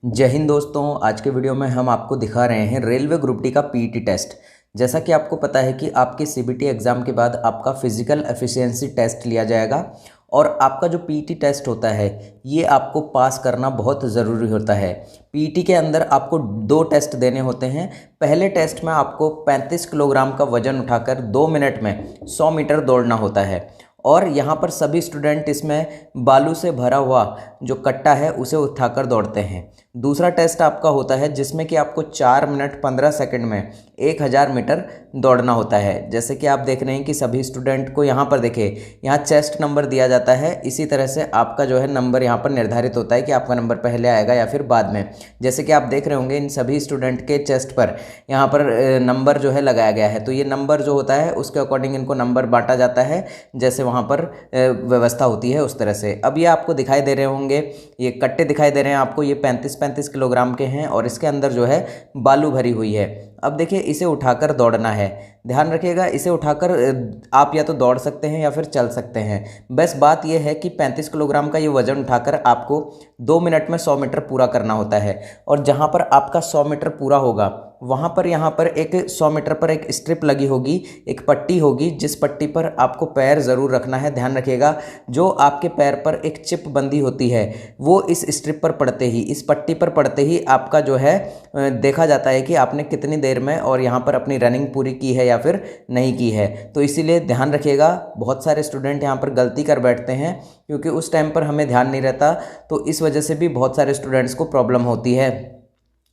जय हिंद दोस्तों। आज के वीडियो में हम आपको दिखा रहे हैं रेलवे ग्रुप डी का पीईटी टेस्ट। जैसा कि आपको पता है कि आपके सीबीटी एग्ज़ाम के बाद आपका फिजिकल एफिशिएंसी टेस्ट लिया जाएगा और आपका जो पीईटी टेस्ट होता है ये आपको पास करना बहुत ज़रूरी होता है। पीईटी के अंदर आपको 2 टेस्ट देने होते हैं। पहले टेस्ट में आपको 35 किलोग्राम का वज़न उठाकर 2 मिनट में 100 मीटर दौड़ना होता है और यहाँ पर सभी स्टूडेंट इसमें बालू से भरा हुआ जो कट्टा है उसे उठाकर दौड़ते हैं। दूसरा टेस्ट आपका होता है जिसमें कि आपको 4 मिनट 15 सेकंड में 1000 मीटर दौड़ना होता है। जैसे कि आप देख रहे हैं कि सभी स्टूडेंट को यहाँ पर देखिए, यहाँ चेस्ट नंबर दिया जाता है। इसी तरह से आपका जो है नंबर यहाँ पर निर्धारित होता है कि आपका नंबर पहले आएगा या फिर बाद में। जैसे कि आप देख रहे होंगे इन सभी स्टूडेंट के चेस्ट पर यहाँ पर नंबर जो है लगाया गया है। तो ये नंबर जो होता है उसके अकॉर्डिंग इनको नंबर बांटा जाता है, जैसे वहाँ पर व्यवस्था होती है उस तरह से। अब ये आपको दिखाई दे रहे होंगे, ये कट्टे दिखाई दे रहे हैं आपको, ये 35 किलोग्राम के हैं और इसके अंदर जो है बालू भरी हुई है। अब देखिए इसे उठाकर दौड़ना है। ध्यान रखिएगा, इसे उठाकर आप या तो दौड़ सकते हैं या फिर चल सकते हैं। बस बात यह है कि 35 किलोग्राम का ये वज़न उठाकर आपको 2 मिनट में 100 मीटर पूरा करना होता है। और जहाँ पर आपका 100 मीटर पूरा होगा वहाँ पर यहाँ पर एक 100 मीटर पर एक स्ट्रिप लगी होगी, एक पट्टी होगी, जिस पट्टी पर आपको पैर ज़रूर रखना है। ध्यान रखिएगा, जो आपके पैर पर एक चिप बंदी होती है वो इस स्ट्रिप पर पड़ते ही, इस पट्टी पर पड़ते ही आपका जो है देखा जाता है कि आपने कितनी देर में और यहाँ पर अपनी रनिंग पूरी की है या फिर नहीं की है। तो इसीलिए ध्यान रखिएगा, बहुत सारे स्टूडेंट यहाँ पर गलती कर बैठते हैं क्योंकि उस टाइम पर हमें ध्यान नहीं रहता, तो इस वजह से भी बहुत सारे स्टूडेंट्स को प्रॉब्लम होती है।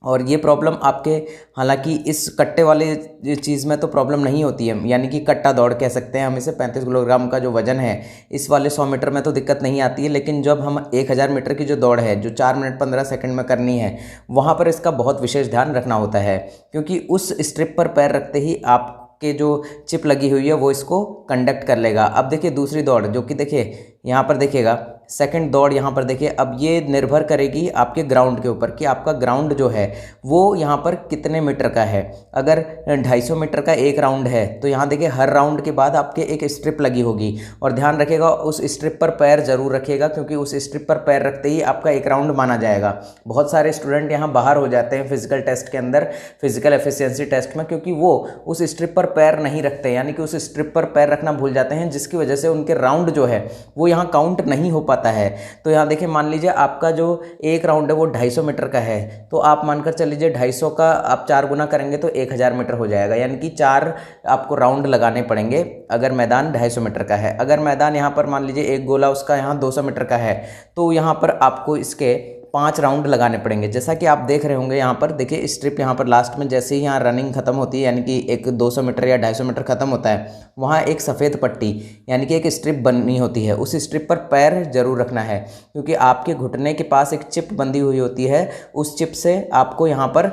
और ये प्रॉब्लम आपके, हालांकि इस कट्टे वाले चीज़ में तो प्रॉब्लम नहीं होती है, यानी कि कट्टा दौड़ कह सकते हैं हम इसे। 35 किलोग्राम का जो वज़न है इस वाले 100 मीटर में तो दिक्कत नहीं आती है, लेकिन जब हम 1000 मीटर की जो दौड़ है जो 4 मिनट 15 सेकंड में करनी है, वहाँ पर इसका बहुत विशेष ध्यान रखना होता है क्योंकि उस स्ट्रिप पर पैर रखते ही आप के जो चिप लगी हुई है वो इसको कंडक्ट कर लेगा। अब देखिए दूसरी दौड़, जो कि देखिए यहाँ पर देखिएगा सेकंड दौड़, यहाँ पर देखिए। अब ये निर्भर करेगी आपके ग्राउंड के ऊपर कि आपका ग्राउंड जो है वो यहाँ पर कितने मीटर का है। अगर 250 मीटर का एक राउंड है तो यहाँ देखिए हर राउंड के बाद आपके एक स्ट्रिप लगी होगी और ध्यान रखिएगा उस स्ट्रिप पर पैर जरूर रखिएगा क्योंकि उस स्ट्रिप पर पैर रखते ही आपका एक राउंड माना जाएगा। बहुत सारे स्टूडेंट यहाँ बाहर हो जाते हैं फिजिकल टेस्ट के अंदर, फिजिकल एफिशिएंसी टेस्ट में, क्योंकि वो उस स्ट्रिप पर पैर नहीं रखते, यानी कि उस स्ट्रिप पर पैर रखना भूल जाते हैं, जिसकी वजह से उनके राउंड जो है वो यहाँ काउंट नहीं हो पाता है। तो यहाँ देखिए, मान लीजिए आपका जो एक राउंड है वो 250 मीटर का है, तो आप मानकर चल लीजिए 250 का आप 4 गुना करेंगे तो 1000 मीटर हो जाएगा, यानी कि 4 आपको राउंड लगाने पड़ेंगे अगर मैदान 250 मीटर का है। अगर मैदान यहाँ पर मान लीजिए एक गोला उसका यहाँ 200 मीटर का है तो यहाँ पर आपको इसके 5 राउंड लगाने पड़ेंगे। जैसा कि आप देख रहे होंगे यहाँ पर देखिए स्ट्रिप यहाँ पर लास्ट में जैसे ही यहाँ रनिंग खत्म होती है, यानी कि एक 200 मीटर या 250 मीटर खत्म होता है, वहाँ एक सफ़ेद पट्टी यानी कि एक स्ट्रिप बननी होती है। उस स्ट्रिप पर पैर जरूर रखना है क्योंकि आपके घुटने के पास एक चिप बंधी हुई होती है। उस चिप से आपको यहाँ पर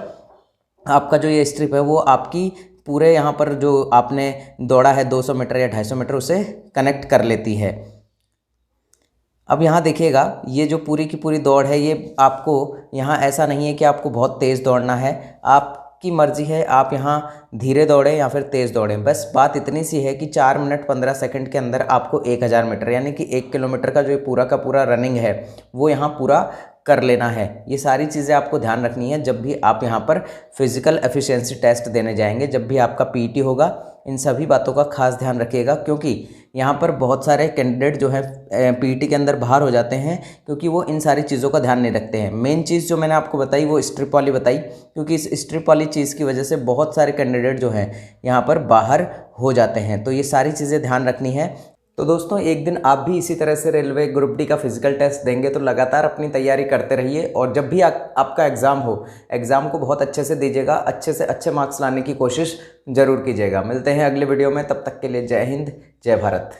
आपका जो ये स्ट्रिप है वो आपकी पूरे यहाँ पर जो आपने दौड़ा है 200 मीटर या 250 मीटर उसे कनेक्ट कर लेती है। अब यहाँ देखिएगा ये जो पूरी की पूरी दौड़ है ये आपको यहाँ ऐसा नहीं है कि आपको बहुत तेज़ दौड़ना है, आपकी मर्ज़ी है, आप यहाँ धीरे दौड़ें या फिर तेज़ दौड़ें। बस बात इतनी सी है कि 4 मिनट 15 सेकंड के अंदर आपको 1000 मीटर यानी कि 1 किलोमीटर का जो पूरा का पूरा रनिंग है वो यहाँ पूरा कर लेना है। ये सारी चीज़ें आपको ध्यान रखनी है जब भी आप यहाँ पर फिजिकल एफिशिएंसी टेस्ट देने जाएंगे, जब भी आपका पीईटी होगा। इन सभी बातों का खास ध्यान रखिएगा क्योंकि यहाँ पर बहुत सारे कैंडिडेट जो है पीईटी के अंदर बाहर हो जाते हैं क्योंकि वो इन सारी चीज़ों का ध्यान नहीं रखते हैं। मेन चीज़ जो मैंने आपको बताई वो स्ट्रिप वाली बताई, क्योंकि इस स्ट्रिप वाली चीज़ की वजह से बहुत सारे कैंडिडेट जो हैं यहाँ पर बाहर हो जाते हैं। तो ये सारी चीज़ें ध्यान रखनी है। तो दोस्तों एक दिन आप भी इसी तरह से रेलवे ग्रुप डी का फिजिकल टेस्ट देंगे तो लगातार अपनी तैयारी करते रहिए और जब भी आपका एग्ज़ाम हो, एग्ज़ाम को बहुत अच्छे से दीजिएगा, अच्छे से अच्छे मार्क्स लाने की कोशिश ज़रूर कीजिएगा। मिलते हैं अगले वीडियो में, तब तक के लिए जय हिंद, जय भारत।